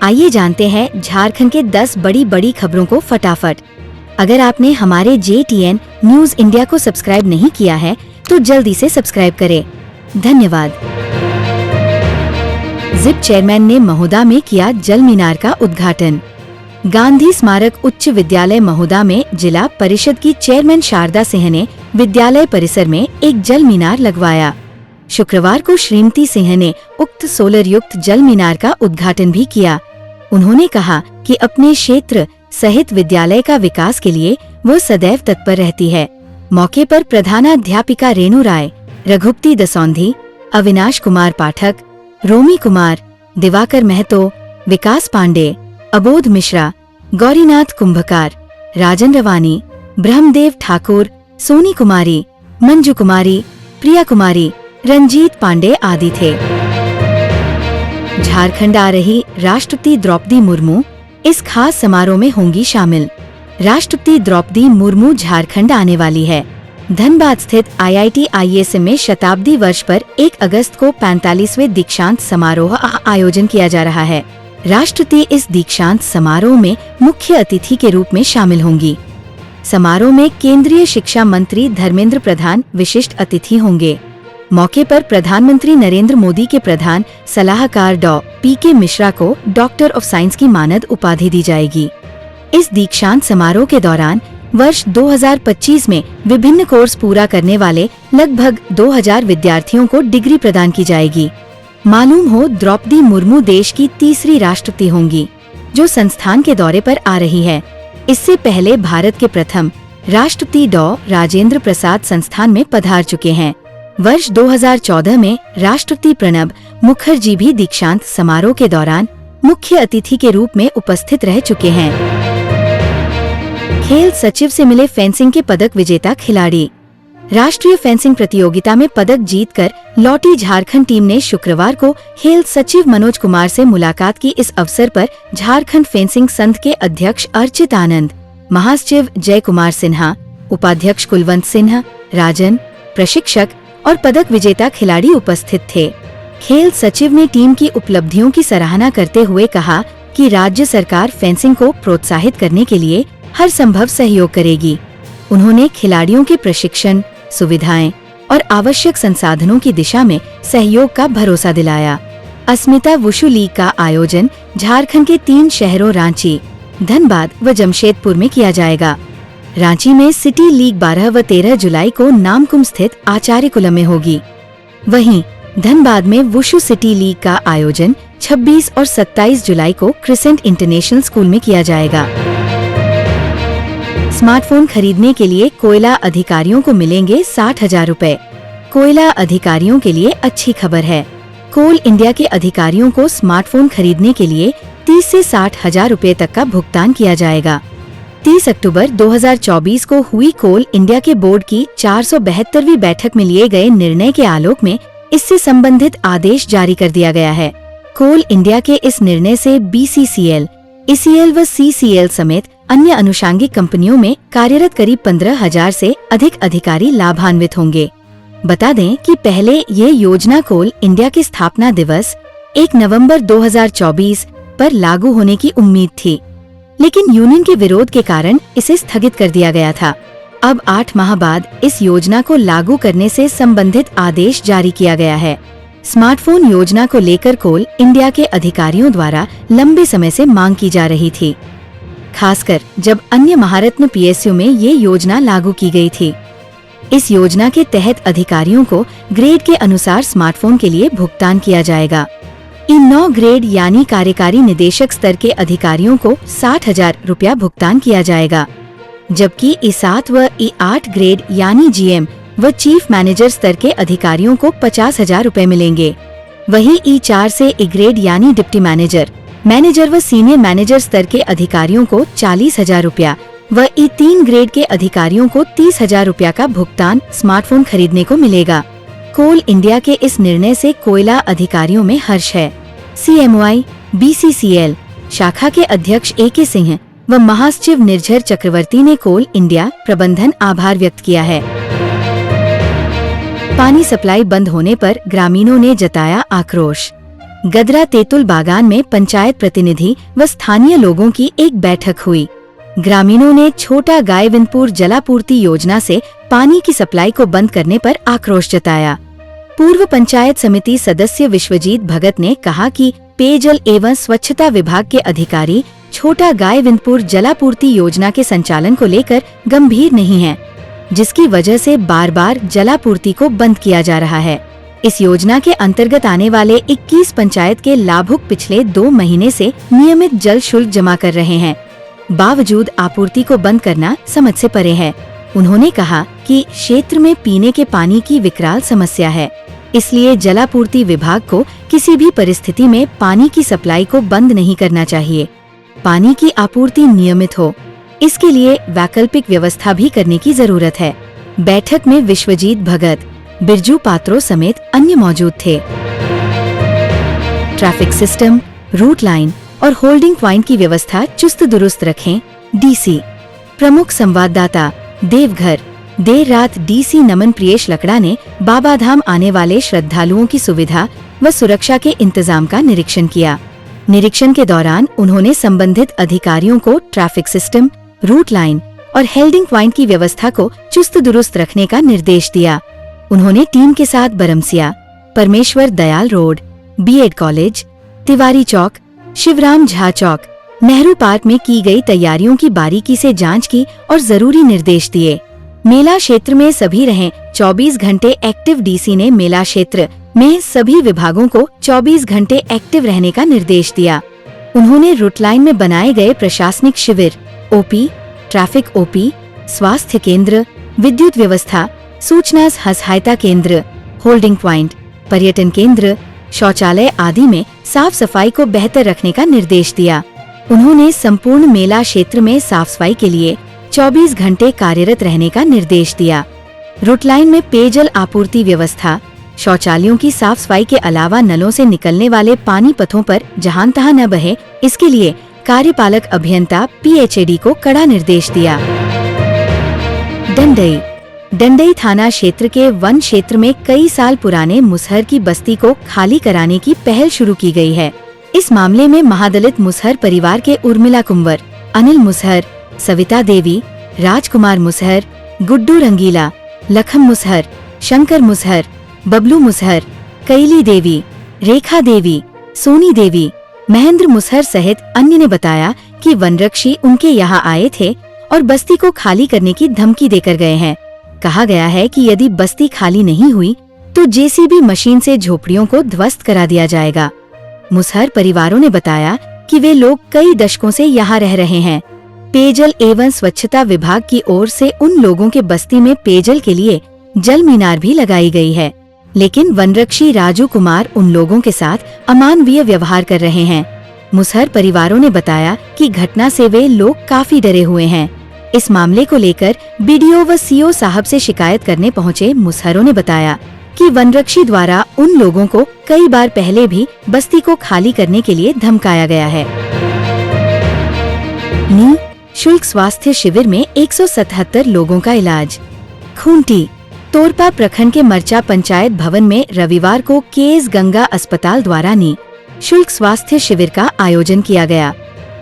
आइए जानते हैं झारखंड के 10 बड़ी खबरों को फटाफट। अगर आपने हमारे JTN न्यूज इंडिया को सब्सक्राइब नहीं किया है तो जल्दी से सब्सक्राइब करें। धन्यवाद। जिप चेयरमैन ने महोदा में किया जल मीनार का उद्घाटन। गांधी स्मारक उच्च विद्यालय महोदा में जिला परिषद की चेयरमैन शारदा सिंह ने विद्यालय परिसर में एक जल मीनार लगवाया। शुक्रवार को श्रीमती सिंह ने उक्त सोलर युक्त जल मीनार का उद्घाटन भी किया। उन्होंने कहा कि अपने क्षेत्र सहित विद्यालय का विकास के लिए वो सदैव तत्पर रहती है। मौके पर प्रधानाध्यापिका रेणु राय, रघुपति दसौंधी, अविनाश कुमार पाठक, रोमी कुमार, दिवाकर महतो, विकास पांडे, अबोध मिश्रा, गौरीनाथ कुंभकार, राजन रवानी, ब्रह्मदेव ठाकुर, सोनी कुमारी, मंजू कुमारी, प्रिया कुमारी, रंजीत पांडे आदि थे। झारखंड आ रही राष्ट्रपति द्रौपदी मुर्मू इस खास समारोह में होंगी शामिल। राष्ट्रपति द्रौपदी मुर्मू झारखंड आने वाली है। धनबाद स्थित IIT ISM में शताब्दी वर्ष पर 1 अगस्त को 45वें दीक्षांत समारोह आयोजन किया जा रहा है। राष्ट्रपति इस दीक्षांत समारोह में मुख्य अतिथि के रूप में शामिल होंगी। समारोह में केंद्रीय शिक्षा मंत्री धर्मेंद्र प्रधान विशिष्ट अतिथि होंगे। मौके पर प्रधानमंत्री नरेंद्र मोदी के प्रधान सलाहकार डॉ. PK मिश्रा को डॉक्टर ऑफ साइंस की मानद उपाधि दी जाएगी। इस दीक्षांत समारोह के दौरान वर्ष 2025 में विभिन्न कोर्स पूरा करने वाले लगभग 2000 विद्यार्थियों को डिग्री प्रदान की जाएगी। मालूम हो, द्रौपदी मुर्मू देश की तीसरी राष्ट्रपति होंगी जो संस्थान के दौरे पर आ रही है। इससे पहले भारत के प्रथम राष्ट्रपति डॉ. राजेंद्र प्रसाद संस्थान में पधार चुके हैं। वर्ष 2014 में राष्ट्रपति प्रणब मुखर्जी भी दीक्षांत समारोह के दौरान मुख्य अतिथि के रूप में उपस्थित रह चुके हैं। खेल सचिव से मिले फेंसिंग के पदक विजेता खिलाड़ी। राष्ट्रीय फेंसिंग प्रतियोगिता में पदक जीतकर लौटी झारखंड टीम ने शुक्रवार को खेल सचिव मनोज कुमार से मुलाकात की। इस अवसर पर झारखंड फेंसिंग संघ के अध्यक्ष अर्चित आनंद, महासचिव जय कुमार सिन्हा, उपाध्यक्ष कुलवंत सिन्हा, राजन, प्रशिक्षक और पदक विजेता खिलाड़ी उपस्थित थे। खेल सचिव ने टीम की उपलब्धियों की सराहना करते हुए कहा कि राज्य सरकार फेंसिंग को प्रोत्साहित करने के लिए हर संभव सहयोग करेगी। उन्होंने खिलाड़ियों के प्रशिक्षण, सुविधाएं और आवश्यक संसाधनों की दिशा में सहयोग का भरोसा दिलाया। अस्मिता वुशु लीग का आयोजन झारखंड के 3 शहरों रांची, धनबाद व जमशेदपुर में किया जाएगा। रांची में सिटी लीग 12 व 13 जुलाई को नामकुम स्थित आचार्य कुलम में होगी। वहीं धनबाद में वुशु सिटी लीग का आयोजन 26 और 27 जुलाई को क्रिसेंट इंटरनेशनल स्कूल में किया जाएगा। स्मार्टफोन खरीदने के लिए कोयला अधिकारियों को मिलेंगे 60,000 रुपए। कोयला अधिकारियों के लिए अच्छी खबर है। कोल इंडिया के अधिकारियों को स्मार्टफोन खरीदने के लिए 30 से 60,000 रुपए तक का भुगतान किया जाएगा। 30 अक्टूबर 2024 को हुई कोल इंडिया के बोर्ड की 472वीं बैठक में लिए गए निर्णय के आलोक में इससे संबंधित आदेश जारी कर दिया गया है। कोल इंडिया के इस निर्णय से BCCL, ECL व CCL समेत अन्य अनुषांगिक कंपनियों में कार्यरत करीब 15,000 से अधिक अधिकारी लाभान्वित होंगे। बता दें कि पहले ये योजना कोल इंडिया के स्थापना दिवस 1 नवंबर 2024 पर लागू होने की उम्मीद थी, लेकिन यूनियन के विरोध के कारण इसे स्थगित कर दिया गया था। अब 8 माह बाद इस योजना को लागू करने से संबंधित आदेश जारी किया गया है। स्मार्टफोन योजना को लेकर कोल इंडिया के अधिकारियों द्वारा लंबे समय से मांग की जा रही थी, खासकर जब अन्य महारत्न PSU में ये योजना लागू की गई थी। इस योजना के तहत अधिकारियों को ग्रेड के अनुसार स्मार्टफोन के लिए भुगतान किया जाएगा। E9 ग्रेड यानी कार्यकारी निदेशक स्तर के अधिकारियों को 60,000 रुपया भुगतान किया जाएगा, जबकि E7 व E8 ग्रेड यानी GM व चीफ मैनेजर स्तर के अधिकारियों को 50,000 रुपए मिलेंगे। वहीं E4 से E ग्रेड यानी डिप्टी मैनेजर, मैनेजर व सीनियर मैनेजर स्तर के अधिकारियों को 40,000 रुपया व E3 ग्रेड के अधिकारियों को 30,000 रुपया का भुगतान स्मार्टफोन खरीदने को मिलेगा। कोल इंडिया के इस निर्णय से कोयला अधिकारियों में हर्ष है। CMOI, BCCL शाखा के अध्यक्ष AK सिंह व महासचिव निर्झर चक्रवर्ती ने कोल इंडिया प्रबंधन आभार व्यक्त किया है। पानी सप्लाई बंद होने पर ग्रामीणों ने जताया आक्रोश। गदरा तेतुल बागान में पंचायत प्रतिनिधि व स्थानीय लोगों की एक बैठक हुई। ग्रामीणों ने छोटा गायविनपुर जलापूर्ति योजना से पानी की सप्लाई को बंद करने पर आक्रोश जताया। पूर्व पंचायत समिति सदस्य विश्वजीत भगत ने कहा कि पेयजल एवं स्वच्छता विभाग के अधिकारी छोटा गायविनपुर जलापूर्ति योजना के संचालन को लेकर गंभीर नहीं हैं, जिसकी वजह से बार बार जलापूर्ति को बंद किया जा रहा है। इस योजना के अंतर्गत आने वाले 21 पंचायत के लाभुक पिछले 2 महीने से नियमित जल शुल्क जमा कर रहे हैं, बावजूद आपूर्ति को बंद करना समझ से परे है। उन्होंने कहा कि क्षेत्र में पीने के पानी की विकराल समस्या है, इसलिए जलापूर्ति विभाग को किसी भी परिस्थिति में पानी की सप्लाई को बंद नहीं करना चाहिए। पानी की आपूर्ति नियमित हो, इसके लिए वैकल्पिक व्यवस्था भी करने की जरूरत है। बैठक में विश्वजीत भगत, बिरजू पात्रो समेत अन्य मौजूद थे। ट्रैफिक सिस्टम, रूट लाइन और होल्डिंग पॉइंट की व्यवस्था चुस्त दुरुस्त रखें, डीसी। प्रमुख संवाददाता देवघर। देर रात डीसी नमन प्रियेश लकड़ा ने बाबाधाम आने वाले श्रद्धालुओं की सुविधा व सुरक्षा के इंतजाम का निरीक्षण किया। निरीक्षण के दौरान उन्होंने संबंधित अधिकारियों को ट्रैफिक सिस्टम, रूट लाइन और होल्डिंग पॉइंट की व्यवस्था को चुस्त दुरुस्त रखने का निर्देश दिया। उन्होंने टीम के साथ Baramasia, Parmeshwar Dayal road, B Ed college, Tiwari Chowk, Shivram Jha Chowk, Nehru park में की गई तैयारियों की बारीकी से जांच की और जरूरी निर्देश दिए। मेला क्षेत्र में सभी रहें 24 घंटे एक्टिव। डीसी ने मेला क्षेत्र में सभी विभागों को 24 घंटे एक्टिव रहने का निर्देश दिया। उन्होंने रूट लाइन में बनाए गए प्रशासनिक शिविर, ओपी, ट्रैफिक ओपी, स्वास्थ्य केंद्र, विद्युत व्यवस्था, सूचना सहायता केंद्र, होल्डिंग पॉइंट, पर्यटन केंद्र, शौचालय आदि में साफ सफाई को बेहतर रखने का निर्देश दिया। उन्होंने संपूर्ण मेला क्षेत्र में साफ सफाई के लिए 24 घंटे कार्यरत रहने का निर्देश दिया। रूट लाइन में पेयजल आपूर्ति व्यवस्था, शौचालयों की साफ सफाई के अलावा नलों से निकलने वाले पानी पथों पर जहां तहां न बहे, इसके लिए कार्यपालक अभियंता पीएचएडी को कड़ा निर्देश दिया। डंडई थाना क्षेत्र के वन क्षेत्र में कई साल पुराने मुसहर की बस्ती को खाली कराने की पहल शुरू की गई है। इस मामले में महादलित मुसहर परिवार के उर्मिला कुंवर, अनिल मुसहर, सविता देवी, राजकुमार मुसहर, गुड्डू रंगीला, लखम मुसहर, शंकर मुसहर, बबलू मुसहर, कैली देवी, रेखा देवी, सोनी देवी, महेंद्र मुसहर सहित अन्य ने बताया कि वनरक्षी उनके यहाँ आए थे और बस्ती को खाली करने की धमकी देकर गए हैं। कहा गया है कि यदि बस्ती खाली नहीं हुई तो जेसीबी मशीन से झोपड़ियों को ध्वस्त करा दिया जाएगा। मुसहर परिवारों ने बताया कि वे लोग कई दशकों से यहाँ रह रहे हैं। पेयजल एवं स्वच्छता विभाग की ओर से उन लोगों के बस्ती में पेयजल के लिए जल मीनार भी लगाई गई है, लेकिन वनरक्षी राजू कुमार उन लोगों के साथ अमानवीय व्यवहार कर रहे हैं। मुसहर परिवारों ने बताया कि घटना से वे लोग काफी डरे हुए हैं। इस मामले को लेकर बीडीओ व सीओ साहब से शिकायत करने पहुंचे मुसहरों ने बताया कि वनरक्षी द्वारा उन लोगों को कई बार पहले भी बस्ती को खाली करने के लिए धमकाया गया है। शुल्क स्वास्थ्य शिविर में 177 लोगों का इलाज। खूंटी तोरपा प्रखंड के मरचा पंचायत भवन में रविवार को केएस गंगा अस्पताल द्वारा शुल्क स्वास्थ्य शिविर का आयोजन किया गया।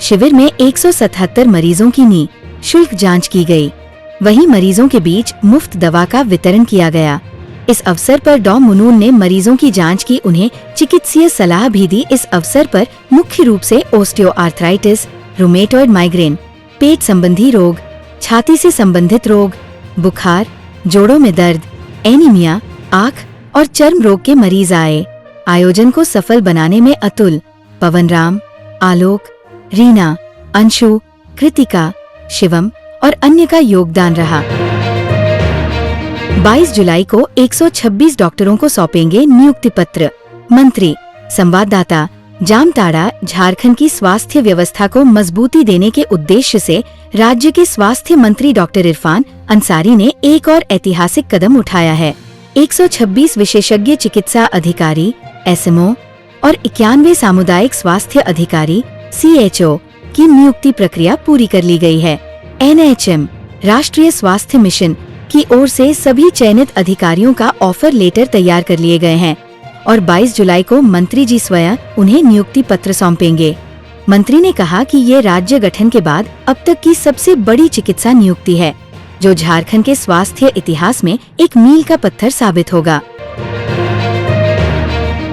शिविर में 177 मरीजों की शुल्क जांच की गई। वहीं मरीजों के बीच मुफ्त दवा का वितरण किया गया। इस अवसर पर डॉ मुनून ने मरीजों की जांच की, उन्हें चिकित्सीय सलाह भी दी। इस अवसर पर मुख्य रूप से ओस्टियोआर्थराइटिस, रूमेटॉइड माइग्रेन, पेट संबंधी रोग, छाती से संबंधित रोग, बुखार, जोड़ों में दर्द, एनीमिया, आँख और चर्म रोग के मरीज आए। आयोजन को सफल बनाने में अतुल, पवनराम, आलोक, रीना, अंशु, कृतिका, शिवम और अन्य का योगदान रहा। 22 जुलाई को 126 डॉक्टरों को सौंपेंगे नियुक्ति पत्र। मंत्री। संवाददाता। जामताड़ा झारखंड की स्वास्थ्य व्यवस्था को मजबूती देने के उद्देश्य से राज्य के स्वास्थ्य मंत्री डॉक्टर इरफान अंसारी ने एक और ऐतिहासिक कदम उठाया है। 126 विशेषज्ञ चिकित्सा अधिकारी एसएमओ और 91 सामुदायिक स्वास्थ्य अधिकारी सीएचओ की नियुक्ति प्रक्रिया पूरी कर ली गई है। एनएचएम राष्ट्रीय स्वास्थ्य मिशन की ओर से सभी चयनित अधिकारियों का ऑफर लेटर तैयार कर लिए गए हैं और 22 जुलाई को मंत्री जी स्वयं उन्हें नियुक्ति पत्र सौंपेंगे। मंत्री ने कहा कि ये राज्य गठन के बाद अब तक की सबसे बड़ी चिकित्सा नियुक्ति है, जो झारखंड के स्वास्थ्य इतिहास में एक मील का पत्थर साबित होगा।